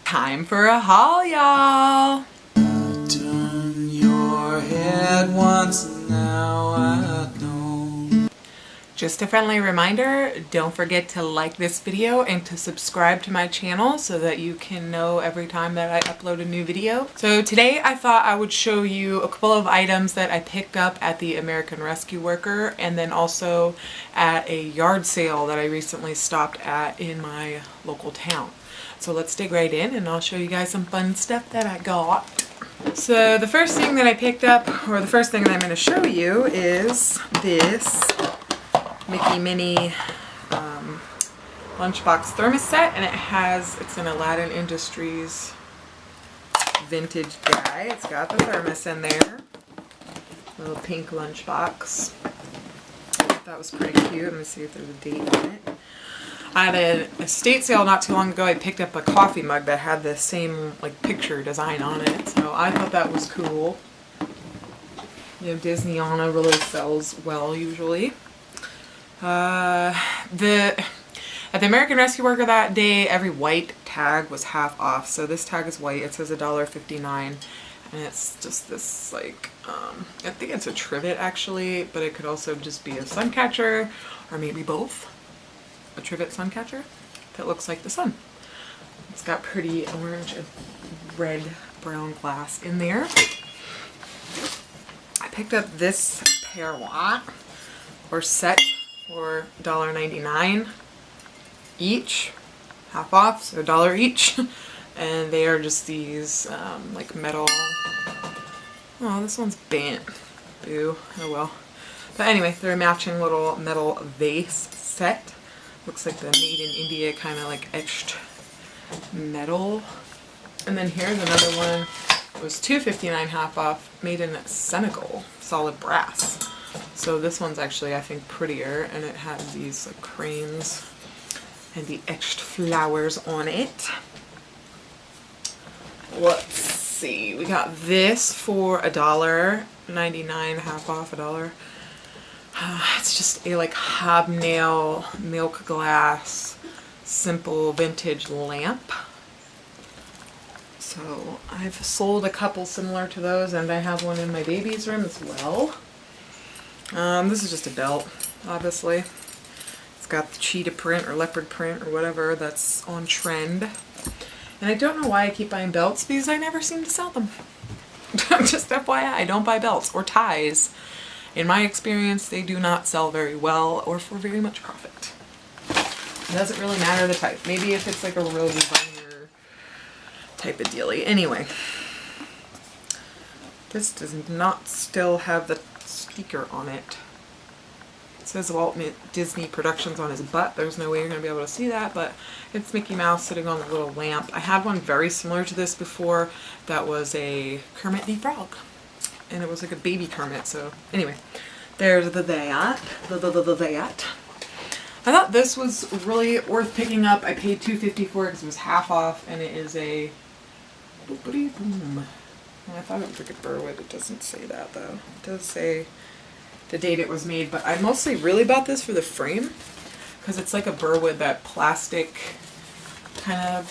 Time for a haul, y'all! Turn your head once, now I don't. Just a friendly reminder, don't forget to like this video and to subscribe to my channel so that you can know every time that I upload a new video. So today I thought I would show you a couple of items that I picked up at the American Rescue Worker and then also at a yard sale that I recently stopped at in my local town. So let's dig right in and I'll show you guys some fun stuff that I got. So the first thing that I picked up, or the first thing that I'm going to show you, is this Mickey Minnie lunchbox thermos set, and it's an Aladdin Industries vintage guy. It's got the thermos in there, little pink lunchbox. That was pretty cute. Let me see if there's a date on it. I had an estate sale not too long ago. I picked up a coffee mug that had the same like picture design on it, so I thought that was cool. You know, Disneyana really sells well usually. At the American Rescue Worker that day, every white tag was half off. So this tag is white. It says $1.59, and it's just this like I think it's a trivet actually, but it could also just be a sun catcher or maybe both. A trivet sun catcher that looks like the sun. It's got pretty orange and red brown glass in there. I picked up this pair or set for $1.99 each, half off, so $1 each. And they are just these like metal. Oh, this one's bent. Boo. Oh well. But anyway, they're a matching little metal vase set. Looks like the made in India kind of like etched metal. And then here's another one. It was $2.59 half off, made in Senegal, solid brass. So this one's actually I think prettier, and it has these like cranes and the etched flowers on it. Let's see, we got this for $1.99 half off, $1. It's just a like hobnail milk glass simple vintage lamp. So I've sold a couple similar to those, and I have one in my baby's room as well. This is just a belt, obviously. It's got the cheetah print or leopard print or whatever that's on trend. And I don't know why I keep buying belts, because I never seem to sell them. Just FYI, I don't buy belts or ties. In my experience, they do not sell very well or for very much profit. It doesn't really matter the type. Maybe if it's like a real designer type of dealie. Anyway, this does not still have the sticker on it. It says Walt Disney Productions on his butt. There's no way you're going to be able to see that, but it's Mickey Mouse sitting on a little lamp. I had one very similar to this before that was a Kermit the Frog. And it was like a baby Kermit, so anyway, there's the that. I thought this was really worth picking up. I paid $2.50 for it because it was half off, and it is a boopity boom. I thought it was like a Burwood. It doesn't say that though. It does say the date it was made, but I mostly really bought this for the frame because it's like a Burwood, that plastic kind of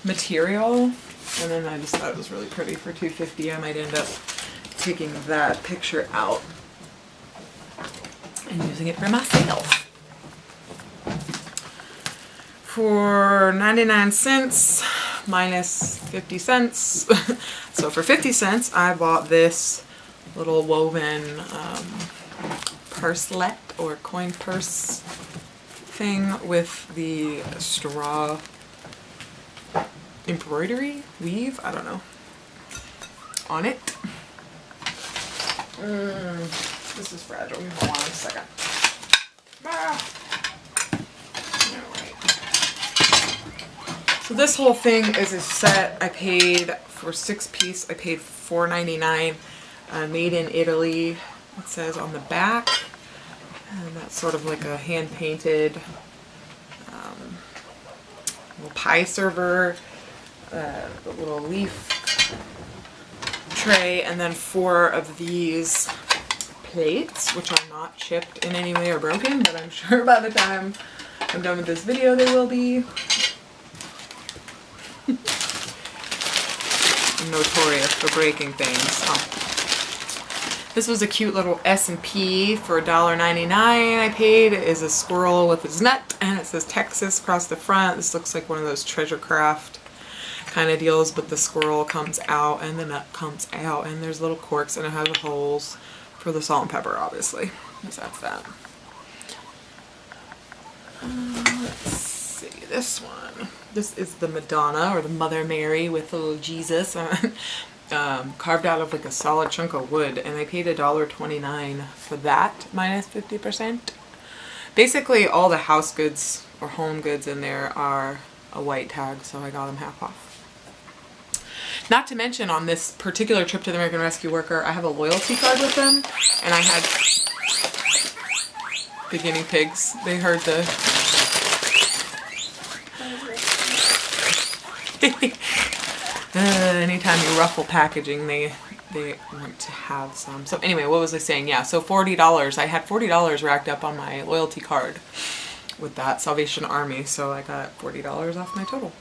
material. And then I just thought it was really pretty for $2.50. I might end up taking that picture out and using it for myself. For 99 cents minus 50 cents. So for 50 cents, I bought this little woven purselet or coin purse thing with the straw embroidery, weave, I don't know, on it. This is fragile. Hold on a second. Alright. So this whole thing is a set. I paid for 6-piece. I paid $4.99. Made in Italy. It says on the back. And that's sort of like a hand-painted little pie server. The little leaf tray, and then 4 of these plates, which are not chipped in any way or broken, but I'm sure by the time I'm done with this video they will be. notorious for breaking things. This was a cute little S&P for $1.99 I paid. It is a squirrel with his nut, and it says Texas across the front. This looks like one of those treasure craft kind of deals, but the squirrel comes out and the nut comes out, and there's little corks, and it has holes for the salt and pepper, obviously. So that's that. Let's see, this one. This is the Madonna, or the Mother Mary with the little Jesus on. Carved out of like a solid chunk of wood, and I paid $1.29 for that minus 50%. Basically all the house goods or home goods in there are a white tag, so I got them half off. Not to mention, on this particular trip to the American Rescue Worker, I have a loyalty card with them, and I had the guinea pigs. They heard the anytime you ruffle packaging, they want to have some. So anyway, what was I saying? Yeah, so $40. I had $40 racked up on my loyalty card with that Salvation Army, so I got $40 off my total.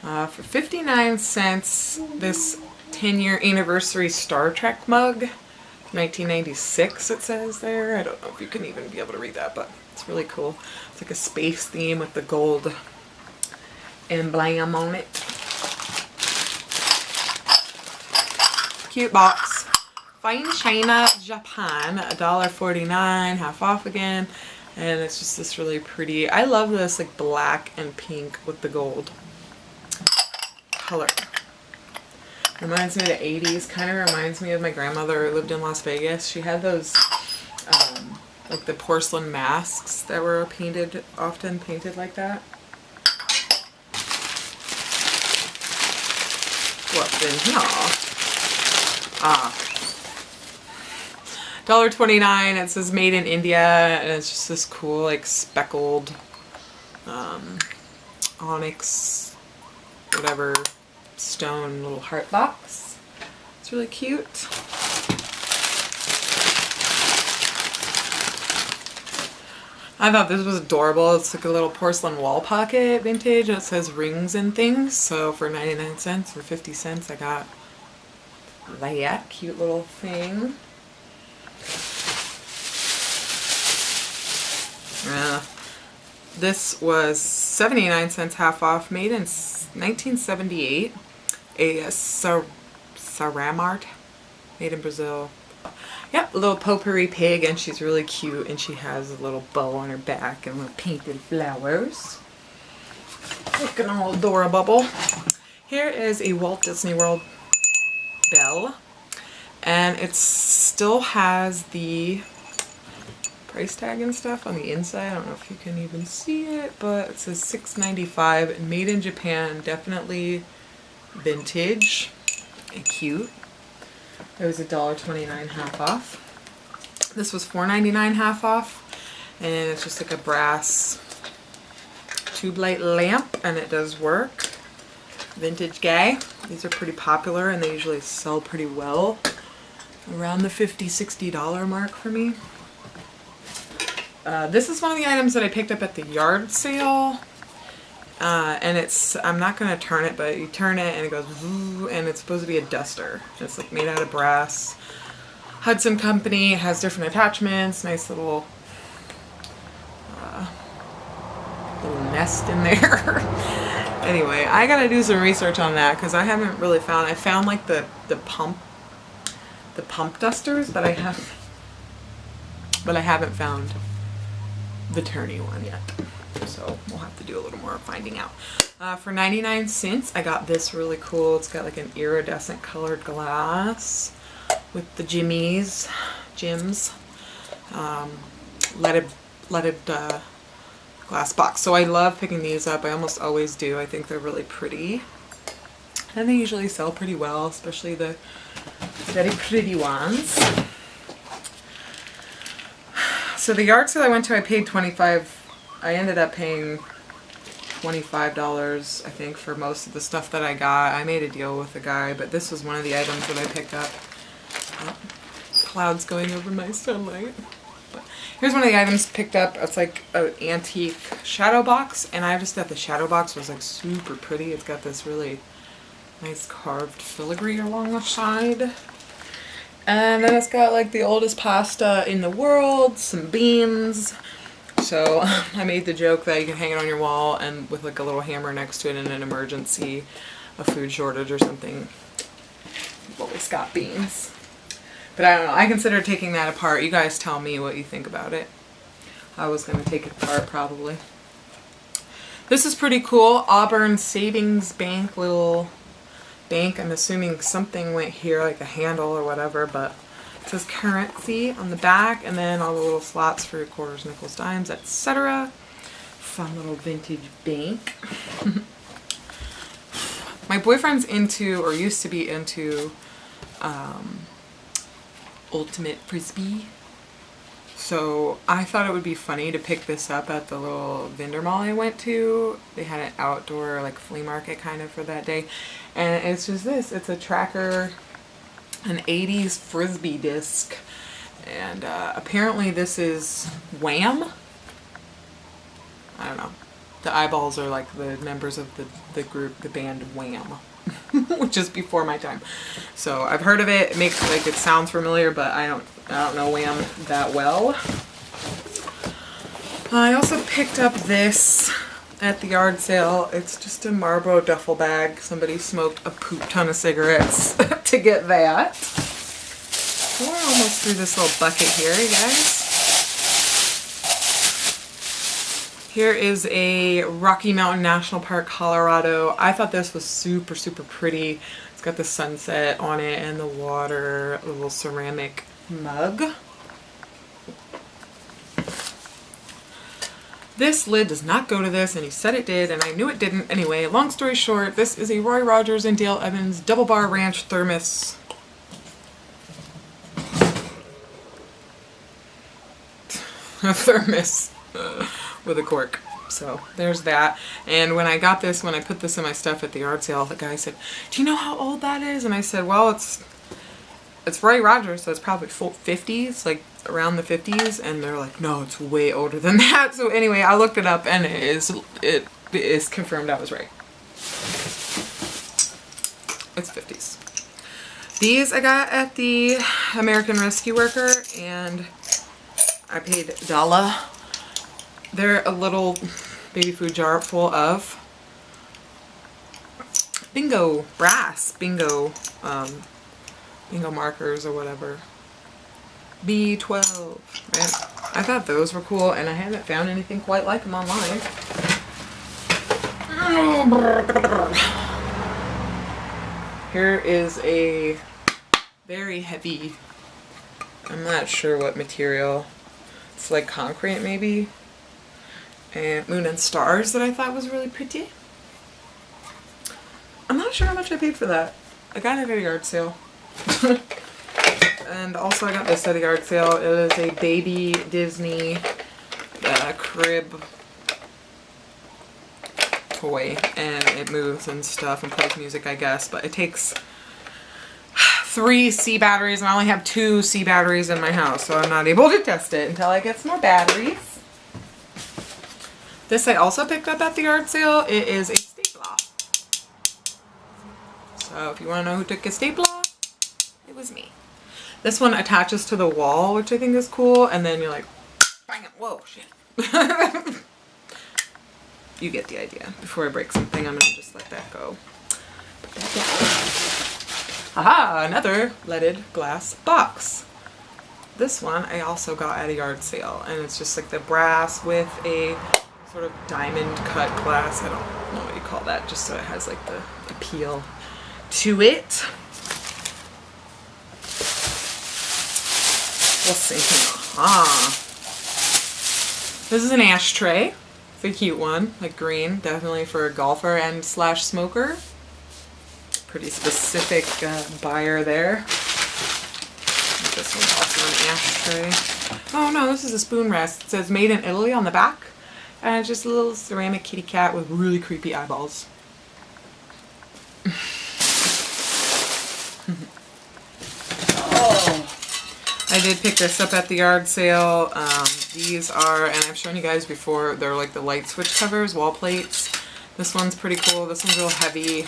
For 59 cents, this 10-year anniversary Star Trek mug, 1996 it says there. I don't know if you can even be able to read that, but it's really cool. It's like a space theme with the gold emblem on it. Cute box. Fine China, Japan, $1.49, half off again. And it's just this really pretty, I love this like black and pink with the gold color. Reminds me of the 80s, kind of reminds me of my grandmother who lived in Las Vegas. She had those, like the porcelain masks that were painted, often painted like that. What's in here? $1.29. It says made in India, and it's just this cool like speckled onyx whatever stone little heart box. It's really cute. I thought this was adorable. It's like a little porcelain wall pocket, vintage, and it says rings and things. So for 99 cents or 50 cents I got that cute little thing. This was 79 cents half off, made in 1978. A Saramart, made in Brazil. Yep, a little potpourri pig, and she's really cute, and she has a little bow on her back and little painted flowers. Looking all adorable. Here is a Walt Disney World bell, and it still has the price tag and stuff on the inside. I don't know if you can even see it, but it says $6.95, made in Japan, definitely vintage and cute. It was $1.29 half off. This was $4.99 half off, and it's just like a brass tube light lamp, and it does work. Vintage guy. These are pretty popular, and they usually sell pretty well. Around the $50–$60 mark for me. This is one of the items that I picked up at the yard sale. And I'm not going to turn it, but you turn it and it goes, and it's supposed to be a duster. It's like made out of brass. Hudson Company, has different attachments, nice little nest in there. Anyway, I gotta do some research on that because I haven't really found, I found like the pump dusters, but I haven't found the turny one yet. So we'll have to do a little more finding out. For 99 cents, I got this really cool. It's got like an iridescent colored glass with the Jims, leaded glass box. So I love picking these up. I almost always do. I think they're really pretty. And they usually sell pretty well, especially the very pretty ones. So the yard sale I went to, I paid $25. I ended up paying $25, I think, for most of the stuff that I got. I made a deal with the guy, but this was one of the items that I picked up. Oh, clouds going over my sunlight. But here's one of the items picked up. It's like an antique shadow box, and I just thought the shadow box was like super pretty. It's got this really Nice carved filigree along the side. And then it's got like the oldest pasta in the world, some beans. So I made the joke that you can hang it on your wall and with like a little hammer next to it in an emergency, a food shortage or something. You've always got beans. But I don't know, I consider taking that apart. You guys tell me what you think about it. I was going to take it apart probably. This is pretty cool. Auburn Savings Bank, little bank. I'm assuming something went here, like a handle or whatever, but it says currency on the back, and then all the little slots for your quarters, nickels, dimes, etc. Fun little vintage bank. My boyfriend's into, or used to be into, ultimate frisbee. So I thought it would be funny to pick this up at the little vendor mall I went to. They had an outdoor like flea market kind of for that day. And it's just this. It's a tracker, an 80s frisbee disc. And apparently this is Wham. I don't know. The eyeballs are like the members of the group, the band Wham. Which is before my time. So I've heard of it. It makes like it sounds familiar, but I don't know Wham that well. I also picked up this at the yard sale. It's just a Marlboro duffel bag. Somebody smoked a poop ton of cigarettes to get that. We're almost through this little bucket here, you guys. Here is a Rocky Mountain National Park, Colorado. I thought this was super, super pretty. It's got the sunset on it and the water, a little ceramic mug. This lid does not go to this, and he said it did, and I knew it didn't. Anyway, long story short, this is a Roy Rogers and Dale Evans Double Bar Ranch thermos. A thermos. With a cork. So there's that. And when I got this, when I put this in my stuff at the yard sale, the guy said, "Do you know how old that is?" And I said, "Well, it's Roy Rogers, so it's probably 50s, like around the 50s." And they're like, "No, it's way older than that." So anyway, I looked it up, and it is confirmed I was right. It's 50s. These I got at the American Rescue Worker, and I paid $1. They're a little baby food jar full of bingo bingo markers or whatever. B12. Right? I thought those were cool, and I haven't found anything quite like them online. Here is a very heavy, I'm not sure what material. It's like concrete maybe. And Moon and Stars that I thought was really pretty. I'm not sure how much I paid for that. I got it at a yard sale. And also I got this at a yard sale. It is a baby Disney crib toy. And it moves and stuff and plays music, I guess. But it takes 3 C batteries, and I only have 2 C batteries in my house. So I'm not able to test it until I get some more batteries. This I also picked up at the yard sale. It is a stapler. So if you want to know who took a stapler, it was me. This one attaches to the wall, which I think is cool, and then you're like, bang it, whoa, shit. You get the idea. Before I break something, I'm going to just let that go. Put that down. Aha, another leaded glass box. This one I also got at a yard sale, and it's just like the brass with a sort of diamond cut glass. I don't know what you call that, just so it has like the appeal to it. We'll see. Aha. This is an ashtray. It's a cute one, like green, definitely for a golfer and / smoker. Pretty specific buyer there. This one's also an ashtray. Oh no, this is a spoon rest. It says made in Italy on the back. And it's just a little ceramic kitty cat with really creepy eyeballs. Oh. I did pick this up at the yard sale. These are, and I've shown you guys before, they're like the light switch covers, wall plates. This one's pretty cool. This one's real heavy.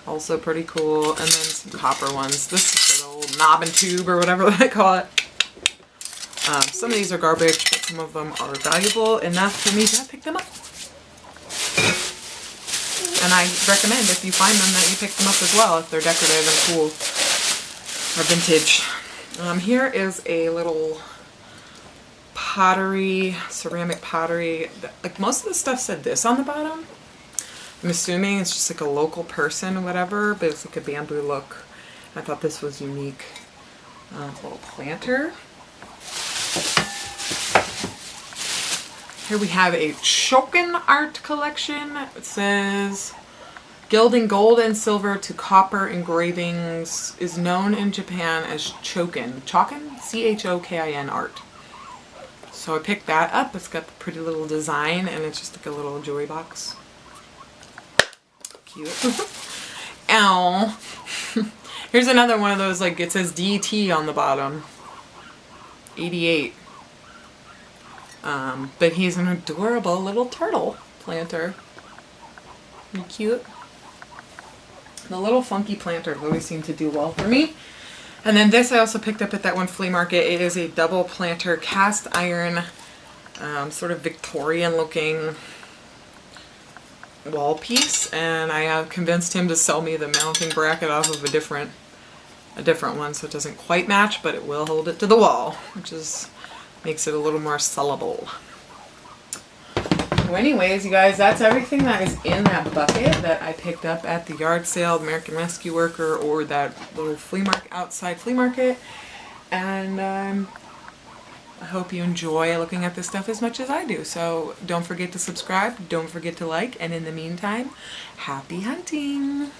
Also pretty cool. And then some copper ones. This is an old knob and tube or whatever they call it. Some of these are garbage, but some of them are valuable enough for me to pick them up. And I recommend if you find them that you pick them up as well if they're decorative and cool or vintage. Here is a little pottery, ceramic pottery. Like most of the stuff said this on the bottom. I'm assuming it's just like a local person or whatever, but it's like a bamboo look. I thought this was unique. Little planter. Here we have a Chokin art collection. It says gilding gold and silver to copper engravings is known in Japan as Chokin. Chokin? C-H-O-K-I-N art. So I picked that up. It's got the pretty little design and it's just like a little jewelry box. Cute. Ow. Here's another one of those, like it says DT on the bottom. 88. But he's an adorable little turtle planter. Isn't he cute? The little funky planters always seem to do well for me. And then this I also picked up at that one flea market. It is a double planter cast iron, sort of Victorian looking wall piece. And I convinced him to sell me the mounting bracket off of a different one, so it doesn't quite match, but it will hold it to the wall, which is makes it a little more sellable. So anyways, you guys, that's everything that is in that bucket that I picked up at the yard sale, American Rescue Worker, or that little flea market, outside flea market. And I hope you enjoy looking at this stuff as much as I do. So don't forget to subscribe, don't forget to like, and in the meantime, happy hunting!